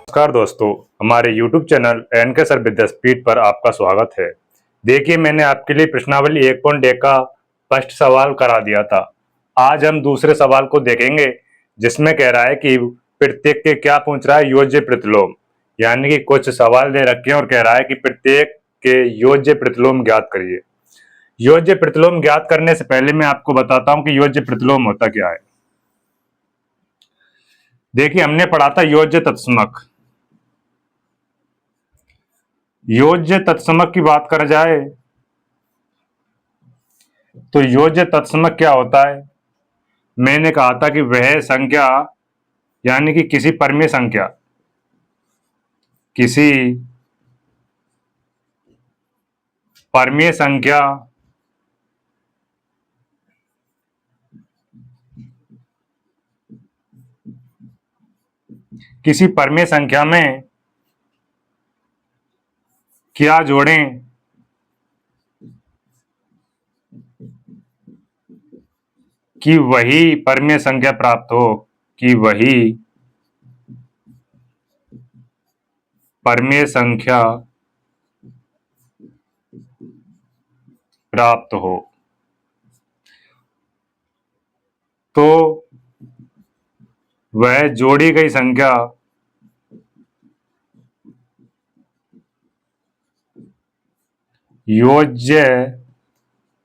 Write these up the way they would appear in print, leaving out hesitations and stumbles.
नमस्कार दोस्तों, हमारे YouTube चैनल एनके सर विद्यापीठ पर आपका स्वागत है। देखिए, मैंने आपके लिए प्रश्नावली 1.1 का फर्स्ट सवाल करा दिया था। आज हम दूसरे सवाल को देखेंगे, जिसमें कह रहा है कि प्रत्येक के क्या पूछ रहा है, योज्य प्रतिलोम। यानी कि कुछ सवाल दे रखे हैं और कह रहा है कि प्रत्येक के योज्य प्रतिलोम ज्ञात करिए। योज्य प्रतिलोम ज्ञात करने से पहले मैं आपको बताता हूं कि योज्य प्रतिलोम होता क्या है। देखिए, हमने पढ़ा था योज्य तत्समक। योज्य तत्समक की बात करा जाए तो योज्य तत्समक क्या होता है। मैंने कहा था कि वह संख्या, यानी कि किसी परमीय संख्या, किसी परमीय संख्या किसी परमीय संख्या में क्या जोड़ें कि वही परमीय संख्या प्राप्त हो, कि वही परमीय संख्या प्राप्त हो। तो वह जोड़ी गई संख्या योज्य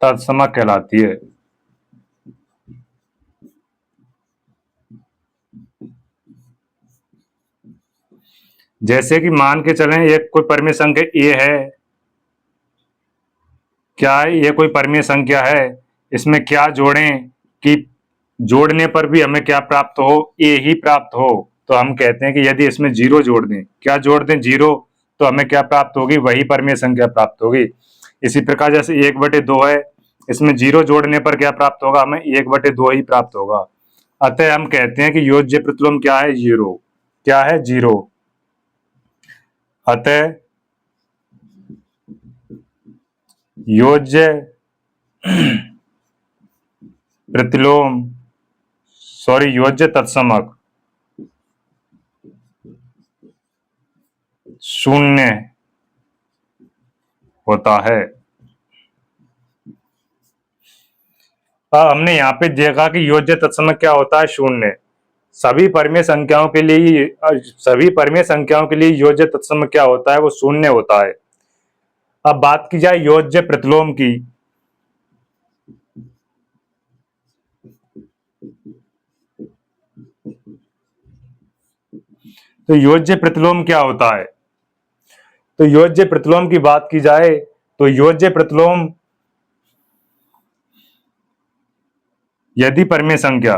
तत्समक कहलाती है। जैसे कि मान के चलें, एक कोई परमीय संख्या ए है। क्या है? ये कोई परमीय संख्या है। इसमें क्या जोड़ें कि जोड़ने पर भी हमें क्या प्राप्त हो, ए ही प्राप्त हो। तो हम कहते हैं कि यदि इसमें जीरो जोड़ दें, क्या जोड़ दें? जीरो, तो हमें क्या प्राप्त होगी? वही परमीय संख्या प्राप्त होगी। इसी प्रकार जैसे 1/2 है, इसमें जीरो जोड़ने पर क्या प्राप्त होगा? हमें 1/2 ही प्राप्त होगा। अतः हम कहते हैं कि योज्य प्रतिलोम क्या है? जीरो। क्या है? जीरो। अतः योज्य प्रतिलोम, योज्य तत्समक शून्य होता है। हमने यहाँ पे देखा कि योज्य तत्समक क्या होता है? शून्य। सभी परमीय संख्याओं के लिए योज्य तत्समक क्या होता है? वो शून्य होता है। अब बात की जाए योज्य प्रतिलोम की, तो योज्य प्रतिलोम क्या होता है? तो योज्य प्रतिलोम की बात की जाए तो योज्य प्रतिलोम यदि परमीय संख्या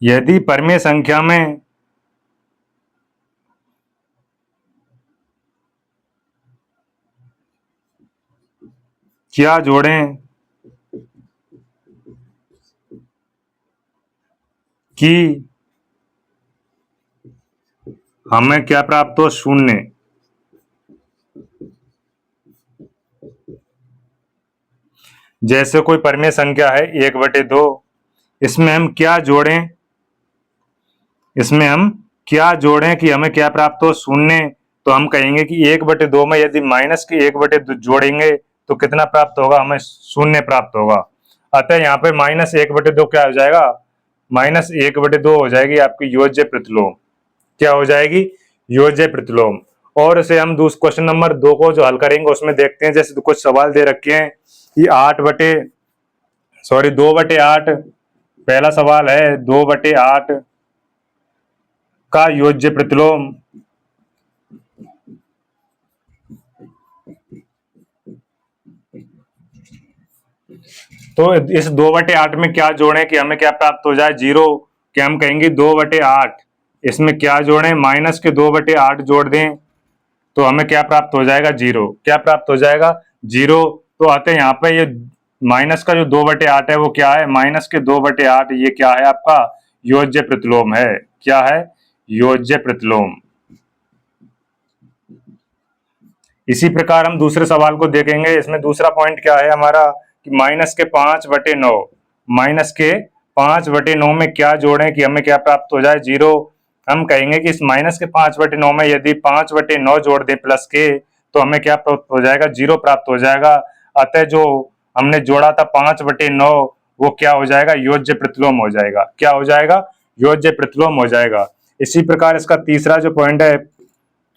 यदि परमीय संख्या में क्या जोड़ें कि हमें क्या प्राप्त हो? शून्य। जैसे कोई परमीय संख्या है 1/2, इसमें हम क्या जोड़ें? इसमें हम क्या जोड़ें कि हमें क्या प्राप्त हो? शून्य। तो हम कहेंगे कि 1/2 में यदि माइनस के 1/2 जोड़ेंगे तो कितना प्राप्त होगा? हमें शून्य प्राप्त होगा। अतः यहाँ पे -1/2 क्या हो जाएगा? -1/2 हो जाएगी आपकी योज्य प्रतिलोम। क्या हो जाएगी? योज्य प्रतिलोम। और इसे हम क्वेश्चन नंबर 2 को जो हल करेंगे उसमें देखते हैं। जैसे कुछ सवाल दे रखे हैं कि 2/8, पहला सवाल है 2/8 का योज्य प्रतिलोम तो इस 2/8 में क्या जोड़ें कि हमें क्या प्राप्त हो जाए? जीरो। क्या हम कहेंगे 2/8, इसमें क्या जोड़ें? माइनस के 2/8 जोड़ दें तो हमें क्या प्राप्त हो जाएगा? जीरो। क्या प्राप्त हो जाएगा? जीरो। तो आते हैं यहाँ पे, ये माइनस का जो 2/8 है वो क्या है? माइनस के 2/8, ये क्या है? आपका योज्य प्रतिलोम है। क्या है? योज्य प्रतिलोम। इसी प्रकार हम दूसरे सवाल को देखेंगे। इसमें दूसरा पॉइंट क्या है हमारा कि माइनस के 5/9, माइनस के 5/9 में क्या जोड़ें कि हमें क्या प्राप्त हो जाए, 0। हम कहेंगे कि इस माइनस के 5/9 में यदि 5/9 जोड़ दें प्लस के, तो हमें क्या प्राप्त हो जाएगा, 0 प्राप्त हो जाएगा। अतः जो हमने जोड़ा था 5/9 वो क्या हो जाएगा, योज्य प्रतिलोम हो जाएगा। क्या हो जाएगा, योज्य प्रतिलोम हो जाएगा। इसी प्रकार इसका तीसरा जो पॉइंट है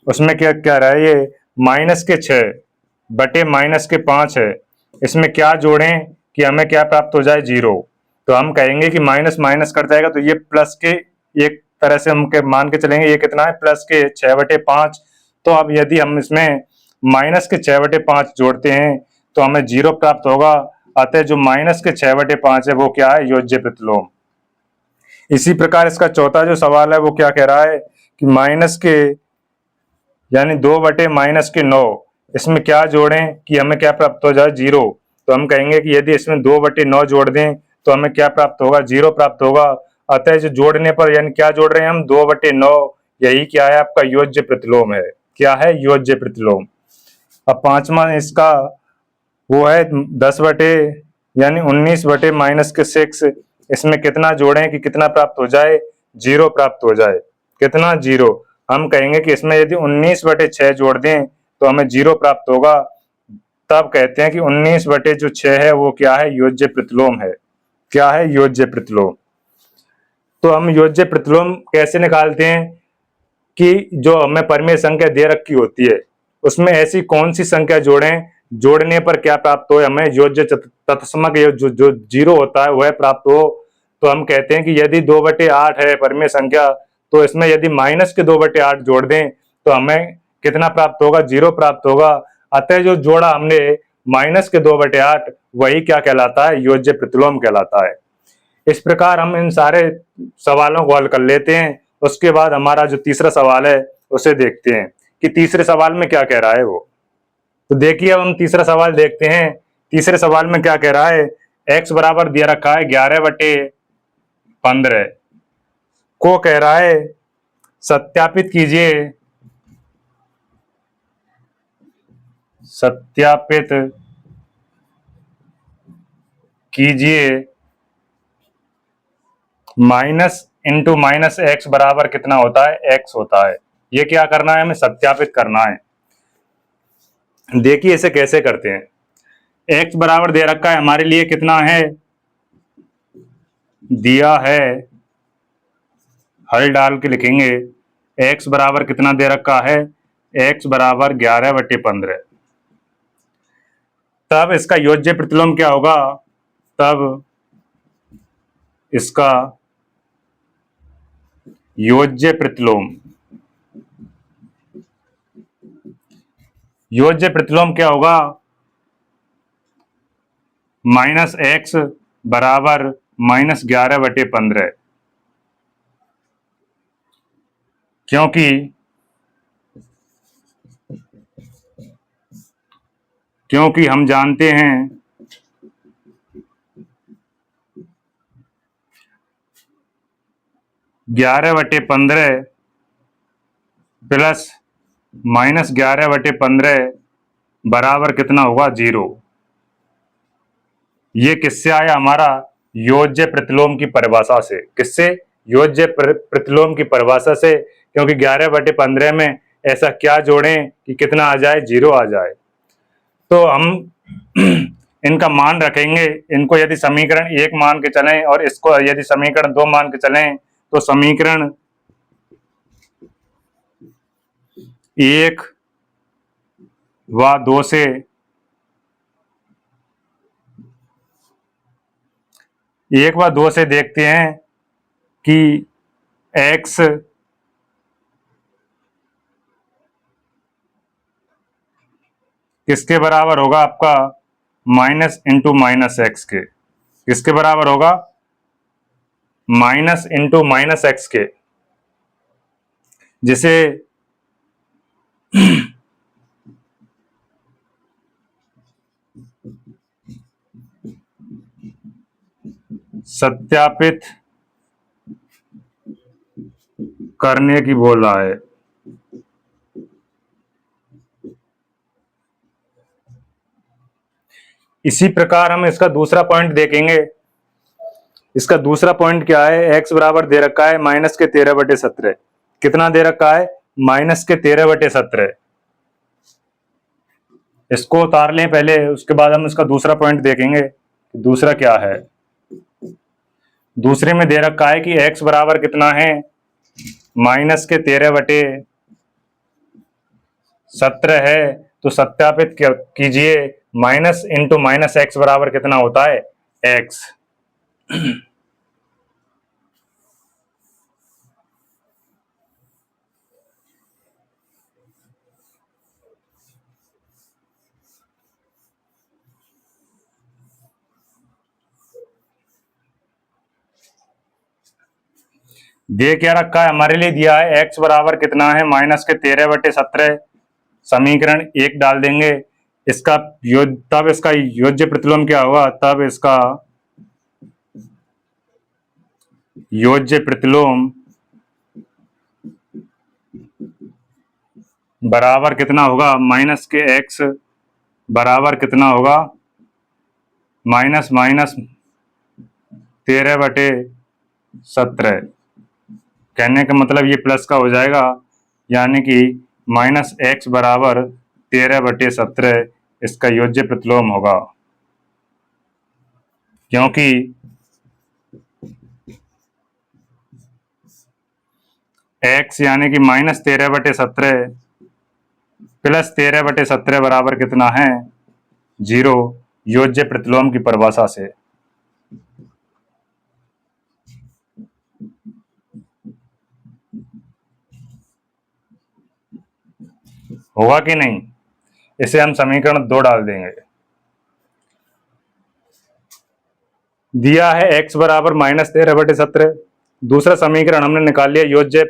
उसमें क्या कह रहा है, ये माइनस के 6/-5 है, इसमें क्या जोड़ें कि हमें क्या प्राप्त हो जाए, 0। तो हम कहेंगे कि माइनस माइनस कट जाएगा, तो ये प्लस के एक तरह से हम मान के चलेंगे, ये कितना है, प्लस के 6/5। तो अब यदि हम इसमें माइनस के 6/5 जोड़ते हैं तो हमें 0 प्राप्त होगा। अतः जो माइनस के 6/5 है वो क्या है, योज्य प्रतिलोम। इसी प्रकार इसका चौथा जो सवाल है वो क्या कह रहा है कि माइनस के यानी 2/-9, इसमें क्या जोड़ें कि हमें क्या प्राप्त हो जाए, 0। तो हम कहेंगे कि यदि इसमें 2/9 जोड़ दें तो हमें क्या प्राप्त होगा, 0 प्राप्त होगा। अतः जो जोड़ने पर यानी क्या जोड़ रहे हैं हम, 2/9, यही क्या है आपका योज्य प्रतिलोम है। क्या है, योज्य प्रतिलोम। अब पांचवा इसका वो है 19/-6, इसमें कितना जोड़ें कि कितना प्राप्त हो जाए, 0 प्राप्त हो जाए। कितना, 0। हम कहेंगे कि इसमें यदि 19/6 जोड़ दें तो हमें 0 प्राप्त होगा। तब कहते हैं कि 19/6 है वो क्या है, योज्य प्रतिलोम है। क्या है, योज्य प्रतिलोम। तो हम योज्य प्रतिलोम कैसे निकालते हैं कि जो हमें परिमेय संख्या दे रखी होती है उसमें ऐसी कौन सी संख्या जोड़ें, जोड़ने पर क्या प्राप्त हो, हमें योज्य तत्समक जो 0 होता है वह प्राप्त हो। तो हम कहते हैं कि यदि 2/8 है परिमेय संख्या, तो इसमें यदि माइनस के 2/8 जोड़ दें तो हमें कितना प्राप्त होगा, 0 प्राप्त होगा। अतः जो जोड़ा हमने माइनस के 2/8 वही क्या कहलाता है, योज्य प्रतिलोम कहलाता है। इस प्रकार हम इन सारे सवालों को हल कर लेते हैं। उसके बाद हमारा जो तीसरा सवाल है उसे देखते हैं कि तीसरे सवाल में क्या कह रहा है वो। तो देखिए अब हम तीसरा सवाल देखते हैं। तीसरे सवाल में क्या कह रहा है, x बराबर दिया रखा है 11/15 को कह रहा है सत्यापित कीजिए, सत्यापित कीजिए माइनस इंटू माइनस एक्स बराबर कितना होता है, x होता है। ये क्या करना है, हमें सत्यापित करना है। देखिए इसे कैसे करते हैं। x बराबर दे रखा है हमारे लिए, कितना है, दिया है, हल डाल के लिखेंगे x बराबर कितना दे रखा है, x बराबर 11/15। तब इसका योज्य प्रतिलोम क्या होगा, तब इसका योज्य प्रतिलोम, योज्य प्रतिलोम क्या होगा, -x बराबर -11/15। क्योंकि हम जानते हैं 11/15 प्लस -11/15 बराबर कितना होगा, 0। ये किससे आया, हमारा योज्य प्रतिलोम की परिभाषा से। किससे, योज्य प्रतिलोम की परिभाषा से। क्योंकि 11/15 में ऐसा क्या जोड़ें कि कितना आ जाए, 0 आ जाए। तो हम इनका मान रखेंगे। इनको यदि समीकरण 1 मान के चलें और इसको यदि समीकरण 2 मान के चलें तो समीकरण 1 व 2 से देखते हैं कि x किसके बराबर होगा, आपका माइनस इंटू माइनस एक्स के। किसके बराबर होगा, माइनस इंटू माइनस एक्स के। जिसे सत्यापित करने की बोल रहा है। इसी प्रकार हम इसका दूसरा पॉइंट देखेंगे। इसका दूसरा पॉइंट क्या है, x बराबर दे रखा है -13/17। कितना दे रखा है, -13/17। इसको उतार लें पहले, उसके बाद हम इसका दूसरा पॉइंट देखेंगे। दूसरा क्या है, दूसरे में दे रखा है कि x बराबर कितना है, -13/17 है। तो सत्यापित कीजिए, माइनस इंटू माइनस एक्स बराबर कितना होता है, x। दे क्या रखा है, हमारे लिए दिया है x बराबर कितना है, -13/17। समीकरण 1 डाल देंगे। इसका तब इसका योज्य प्रतिलोम क्या होगा, तब इसका योज्य प्रतिलोम बराबर कितना होगा, माइनस के x बराबर कितना होगा, माइनस 13/17। कहने का मतलब ये प्लस का हो जाएगा, यानी कि -x बराबर 13/17 इसका योज्य प्रतिलोम होगा। क्योंकि x यानी कि -13/17 प्लस 13/17 बराबर कितना है, 0, योज्य प्रतिलोम की परिभाषा से। होगा कि नहीं, इसे हम समीकरण 2 डाल देंगे। दिया है x बराबर -13/17। दूसरा समीकरण हमने निकाल लिया योज्य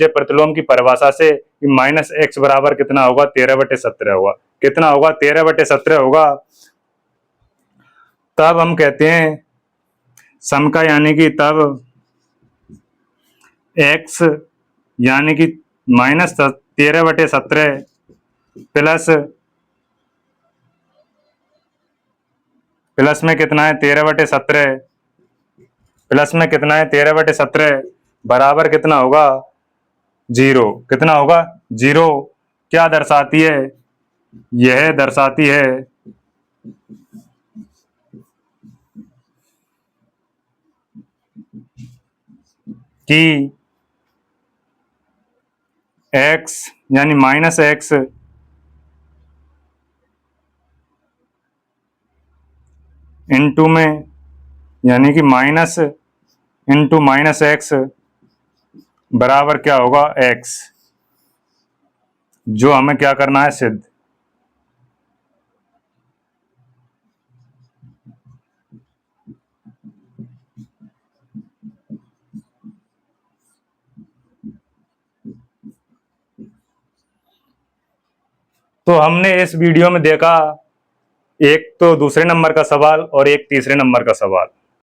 प्रतिलोम की परिभाषा से कि -x बराबर कितना होगा, 13/17 होगा। कितना होगा, 13/17 होगा। तब हम कहते हैं सम का, यानी कि तब x यानी कि -13/17 प्लस में कितना है, 13/17 प्लस में कितना है, 13/17 बराबर कितना होगा, 0। कितना होगा, 0। क्या दर्शाती है, यह दर्शाती है कि x यानी -x इंटू में, यानी कि माइनस इंटू -x बराबर क्या होगा, x। जो हमें क्या करना है, सिद्ध। तो हमने इस वीडियो में देखा एक तो दूसरे नंबर का सवाल और एक तीसरे नंबर का सवाल।